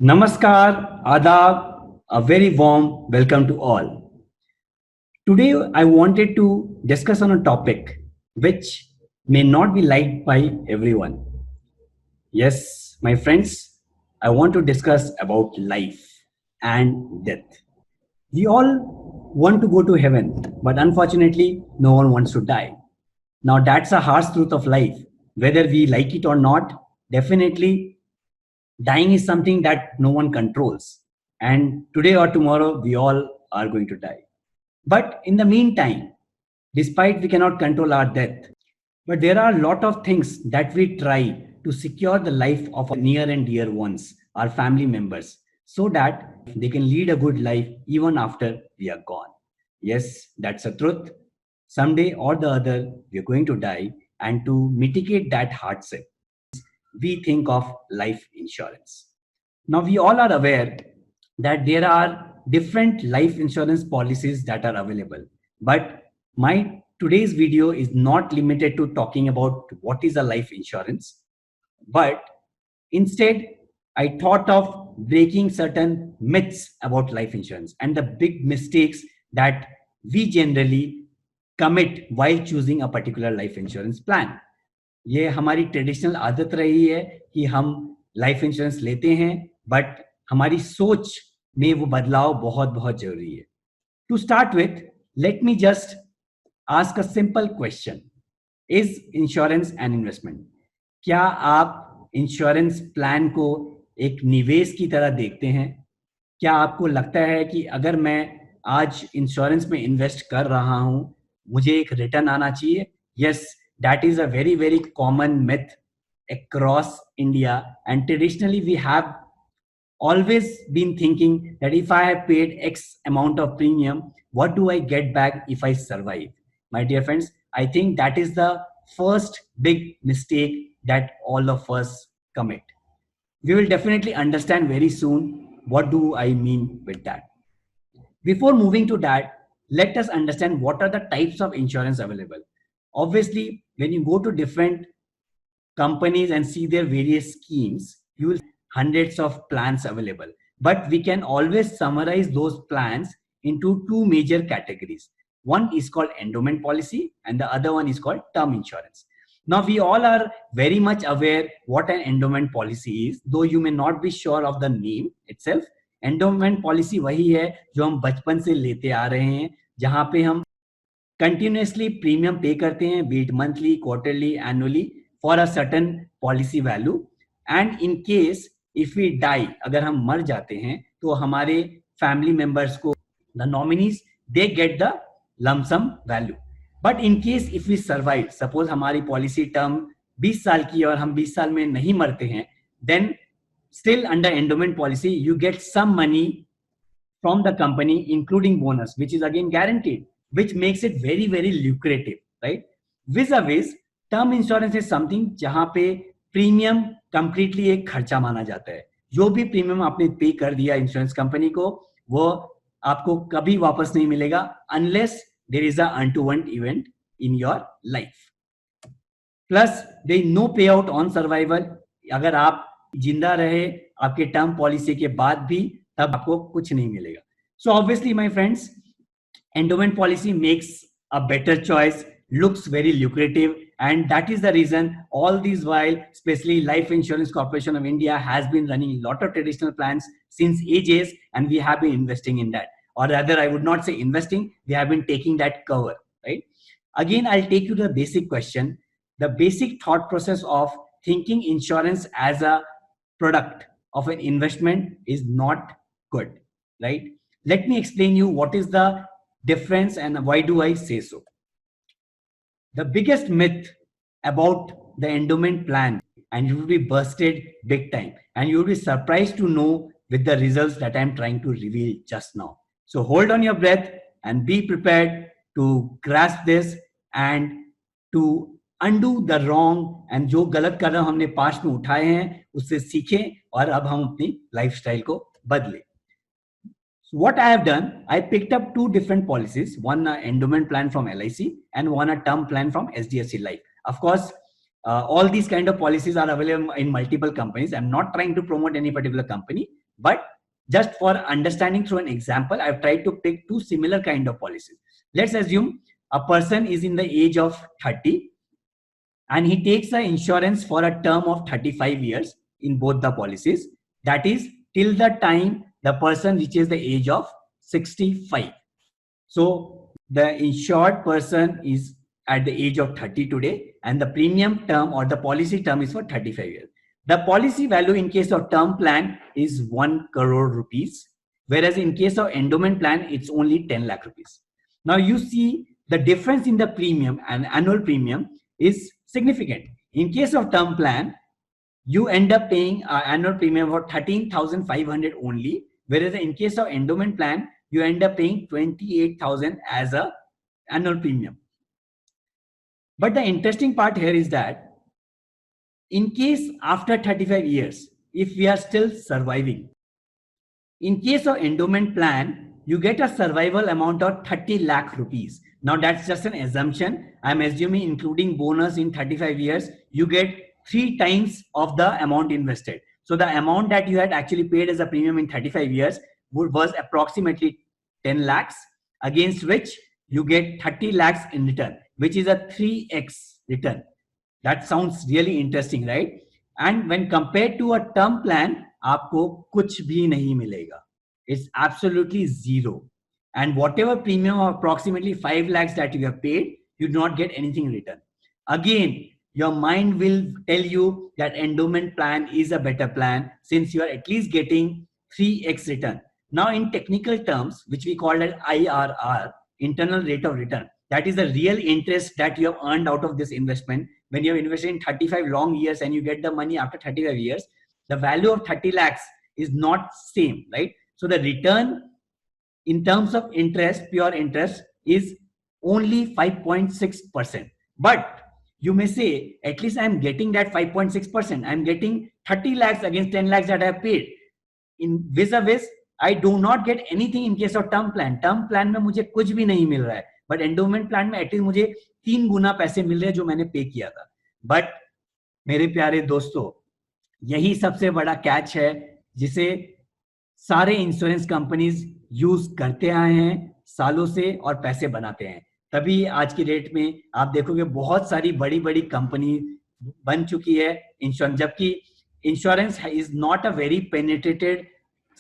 Namaskar, Adab, a very warm welcome to all. Today, I wanted to discuss on a topic which may not be liked by everyone. Yes, my friends, I want to discuss about life and death. We all want to go to heaven, but unfortunately, no one wants to die. Now, that's a harsh truth of life. Whether we like it or not, definitely dying is something that no one controls. And today or tomorrow, we all are going to die. But in the meantime, despite we cannot control our death, but there are a lot of things that we try to secure the life of our near and dear ones, our family members, so that they can lead a good life even after we are gone. Yes, that's a truth. Someday or the other, we are going to die, and to mitigate that hardship, we think of life insurance. Now, we all are aware that there are different life insurance policies that are available. But my today's video is not limited to talking about what is a life insurance, but instead, I thought of breaking certain myths about life insurance and the big mistakes that we generally commit while choosing a particular life insurance plan. ये हमारी traditional आदत रही है कि हम life insurance लेते हैं, but हमारी सोच में वो बदलाव बहुत बहुत जरूरी है. To start with, let me just ask a simple question. Is insurance an investment? क्या आप इंश्योरेंस प्लान को एक निवेश की तरह देखते हैं? क्या आपको लगता है कि अगर मैं आज इंश्योरेंस में इन्वेस्ट कर रहा हूं, मुझे एक रिटर्न आना चाहिए? Yes, that is a very common myth across India, and traditionally we have always been thinking that if I have paid X amount of premium, what do I get back if I survive? My dear friends, I think that is the first big mistake that all of us commit. We will definitely understand very soon what do I mean with that. Before moving to that, let us understand what are the types of insurance available. Obviously, when you go to different companies and see their various schemes, you will see hundreds of plans available. But we can always summarize those plans into two major categories. One is called endowment policy and the other one is called term insurance. Now, we all are very much aware what an endowment policy is, though you may not be sure of the name itself. Endowment policy वही है जो हम बचपन से लेते आ रहे हैं, जहां पे हम कंटिन्यूसली प्रीमियम पे करते हैं, be it monthly, quarterly, annually, for a certain policy value. And in case if we die, अगर हम मर जाते हैं, तो हमारे फैमिली मेंबर्स को, the nominees, they get the lump sum value. But in case if we survive, suppose हमारी policy term 20 साल की है और हम 20 साल में नहीं मरते हैं, then still under endowment policy you get some money from the company, including bonus, which is again guaranteed, which makes it very lucrative, right? Vis-a-vis, term insurance is something जहां पे प्रीमियम कंप्लीटली एक खर्चा माना जाता है. जो भी premium आपने पे कर दिया इंश्योरेंस कंपनी को, वो आपको कभी वापस नहीं मिलेगा unless there is a untoward event in your life. Plus, there is no payout on survival. अगर आप जिंदा रहे आपके टर्म पॉलिसी के बाद भी, तब आपको कुछ नहीं मिलेगा. So obviously, my friends, endowment policy makes a better choice, looks very lucrative, and that is the reason all these while, especially Life Insurance Corporation of India has been running a lot of traditional plans since ages, and we have been investing in that. Or rather, I would not say investing, we have been taking that cover, right? Again, I'll take you to the basic question. The basic thought process of thinking insurance as a product of an investment is not good, right? Let me explain you what is the difference and why do I say so. The biggest myth about the endowment plan, and you will be busted big time, and you will be surprised to know with the results that I'm trying to reveal just now. So hold on your breath and be prepared to grasp this and to undo the wrong, and जो गलत कदम हमने past में उठाए हैं उससे सीखें और अब हम अपनी लाइफस्टाइल को बदलें. So what I have done, I picked up two different policies, one endowment plan from LIC and one a term plan from SDFC Life. Of course, all these kind of policies are available in multiple companies. I'm not trying to promote any particular company, But just for understanding through an example, I've tried to pick two similar kind of policies. Let's assume a person is in the age of 30 and he takes the insurance for a term of 35 years in both the policies. That is till the time the person reaches the age of 65. So the insured person is at the age of 30 today, and the premium term or the policy term is for 35 years. The policy value in case of term plan is 1 crore rupees, whereas in case of endowment plan, it's only 10 lakh rupees. Now you see the difference in the premium and annual premium is significant. In case of term plan, you end up paying annual premium of 13,500 only, whereas in case of endowment plan, you end up paying 28,000 as a annual premium. But the interesting part here is that in case after 35 years, if we are still surviving, in case of endowment plan, you get a survival amount of 30 lakh rupees. Now that's just an assumption. I'm assuming including bonus in 35 years, you get 3 times of the amount invested. So the amount that you had actually paid as a premium in 35 years was approximately 10 lakhs, against which you get 30 lakhs in return, which is a 3x return. That sounds really interesting, right? And when compared to a term plan, आपको कुछ भी नहीं मिलेगा. It's absolutely zero. And whatever premium of approximately 5 lakhs that you have paid, you do not get anything in return. Again, your mind will tell you that endowment plan is a better plan since you are at least getting 3x return. Now in technical terms, which we call it IRR, internal rate of return, that is the real interest that you have earned out of this investment. When you have invested in 35 long years and you get the money after 35 years, the value of 30 lakhs is not same, right? So the return in terms of interest, pure interest, is only 5.6%. But you may say, at least I'm getting that 5.6%. I'm getting 30 lakhs against 10 lakhs that I have paid. In vis-a-vis, I do not get anything in case of term plan. Term plan में मुझे कुछ भी नहीं मिल रहा है, but endowment plan में at least मुझे 3 गुना पैसे मिल रहे हैं जो मैंने पे किया था. But मेरे प्यारे दोस्तों, यही सबसे बड़ा कैच है जिसे सारे इंश्योरेंस कंपनीज यूज करते आए हैं सालों से और पैसे बनाते हैं. तभी आज की डेट में आप देखोगे बहुत सारी बड़ी बड़ी कंपनी बन चुकी है इंश्योरेंस, जबकि insurance is not a very penetrated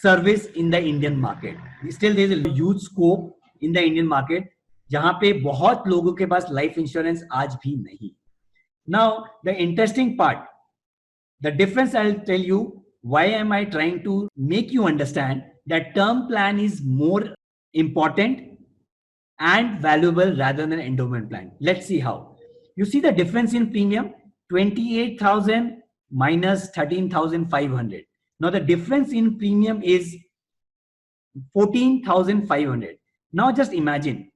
service in the Indian market. Still there is a huge scope in the Indian market जहां पे बहुत लोगों के पास लाइफ इंश्योरेंस आज भी नहीं. Now the interesting part, the difference, I'll tell you why am I trying to make you understand that term plan is more important and valuable rather than endowment plan. Let's see how. You see the difference in premium, 28,000 minus 13,500. Now the difference in premium is 14,500. Now just imagine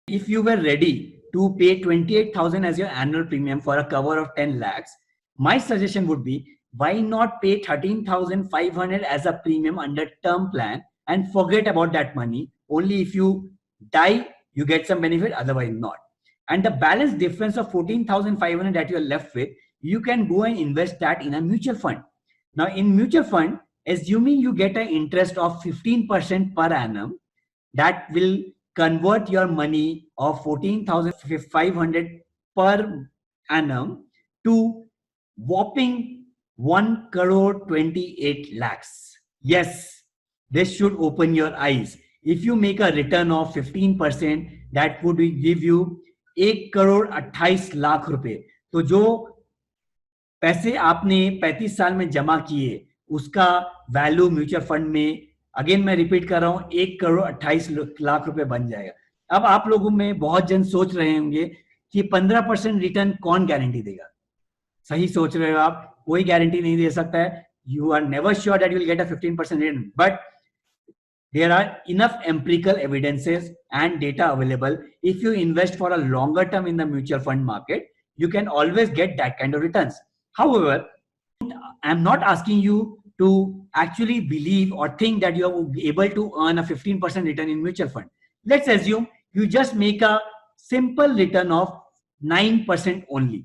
if you were ready to pay 28,000 as your annual premium for a cover of 10 lakhs. My suggestion would be, why not pay 13,500 as a premium under term plan and forget about that money? Only if you die, you get some benefit, otherwise not. And the balance difference of 14,500 that you are left with, you can go and invest that in a mutual fund. Now in mutual fund, assuming you get an interest of 15% per annum, that will convert your money of 14,500 per annum to whopping 1 crore 28 lakhs. Yes, this should open your eyes. If you make a return of 15%, that would give you 1 crore 28 lakh रुपए. तो जो पैसे आपने 35 साल में जमा किए उसका वैल्यू म्यूचुअल फंड में, अगेन मैं रिपीट कर रहा हूं, 1 करोड़ 28 लाख रुपए बन जाएगा. अब आप लोगों में बहुत जन सोच रहे होंगे कि 15% रिटर्न कौन गारंटी देगा. सही सोच रहे हो आप, कोई गारंटी नहीं दे सकता है. You are never sure that you will get a 15% return, but there are enough empirical evidences and data available. If you invest for a longer term in the mutual fund market, you can always get that kind of returns. However, I'm not asking you to actually believe or think that you are able to earn a 15% return in mutual fund. Let's assume you just make a simple return of 9% only.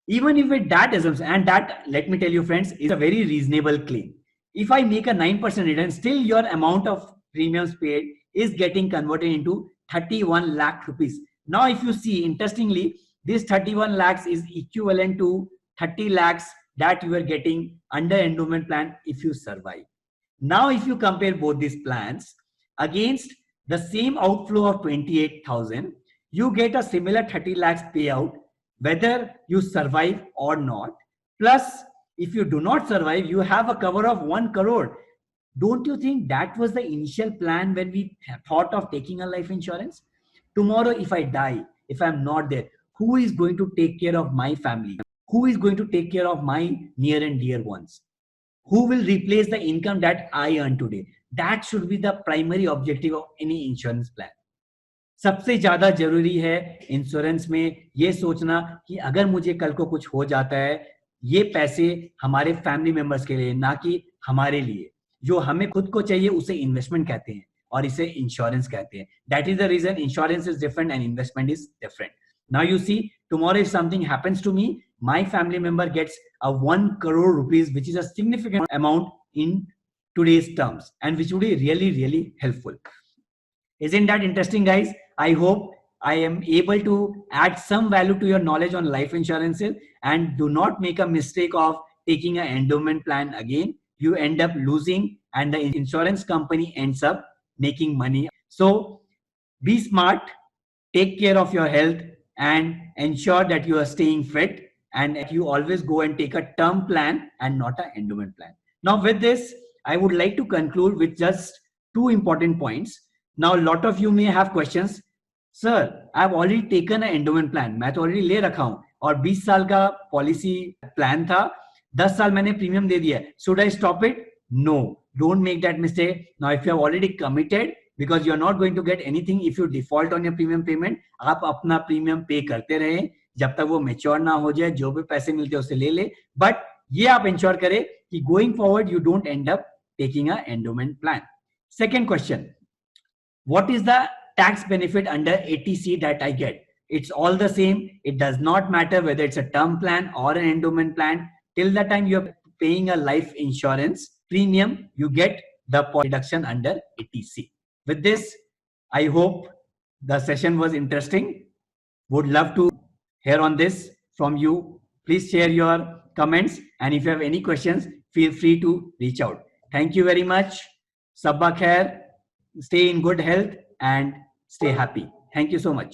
Even if with that assumption, and that, let me tell you friends, is a very reasonable claim. If I make a 9% return, still your amount of premiums paid is getting converted into 31 lakh rupees. Now, if you see, interestingly, this 31 lakhs is equivalent to 30 lakhs that you are getting under endowment plan if you survive. Now, if you compare both these plans against the same outflow of 28,000, you get a similar 30 lakhs payout whether you survive or not. Plus, if you do not survive, you have a cover of 1 crore. Don't you think that was the initial plan when we thought of taking a life insurance? Tomorrow, if I die, if I'm not there, who is going to take care of my family? Who is going to take care of my near and dear ones? Who will replace the income that I earn today? That should be the primary objective of any insurance plan. सबसे ज्यादा जरूरी है insurance में ये सोचना कि अगर मुझे कल को कुछ हो जाता है, ये पैसे हमारे फैमिली मेंबर्स के लिए, ना कि हमारे लिए. जो हमें खुद को चाहिए उसे इन्वेस्टमेंट कहते हैं और इसे इंश्योरेंस कहते हैं. That is the reason insurance is different and investment is different. Now you see, tomorrow if something happens to me, my family member gets a 1 crore rupees, which is a significant amount in today's terms, and which would be really, really helpful. Isn't that interesting, guys? I hope I am able to add some value to your knowledge on life insurances, and do not make a mistake of taking an endowment plan again. You end up losing and the insurance company ends up making money. So be smart, take care of your health, and ensure that you are staying fit, and that you always go and take a term plan and not an endowment plan. Now with this, I would like to conclude with just two important points. Now, a lot of you may have questions. Sir, I've already taken an endowment plan. मैं तो already ले रखा हूँ और 20 साल का policy plan था, 10 साल मैंने प्रीमियम दे दिया. Should I stop it? No, don't make that mistake. Now, if you have already committed, because you are not going to get anything if you default on your premium payment, आप अपना premium pay करते रहें जब तक वो mature ना हो जाए. जो भी पैसे मिलते हैं उसे ले ले, बट ये आप इंश्योर करें कि going forward you don't and up taking a endowment plan. Second question, what is the tax benefit under ATC that I get? It's all the same. It does not matter whether it's a term plan or an endowment plan. Till the time you're paying a life insurance premium, you get the deduction under ATC. With this, I hope the session was interesting. Would love to hear on this from you. Please share your comments, and if you have any questions, feel free to reach out. Thank you very much. Sabba khair. Stay in good health and stay happy. Thank you so much.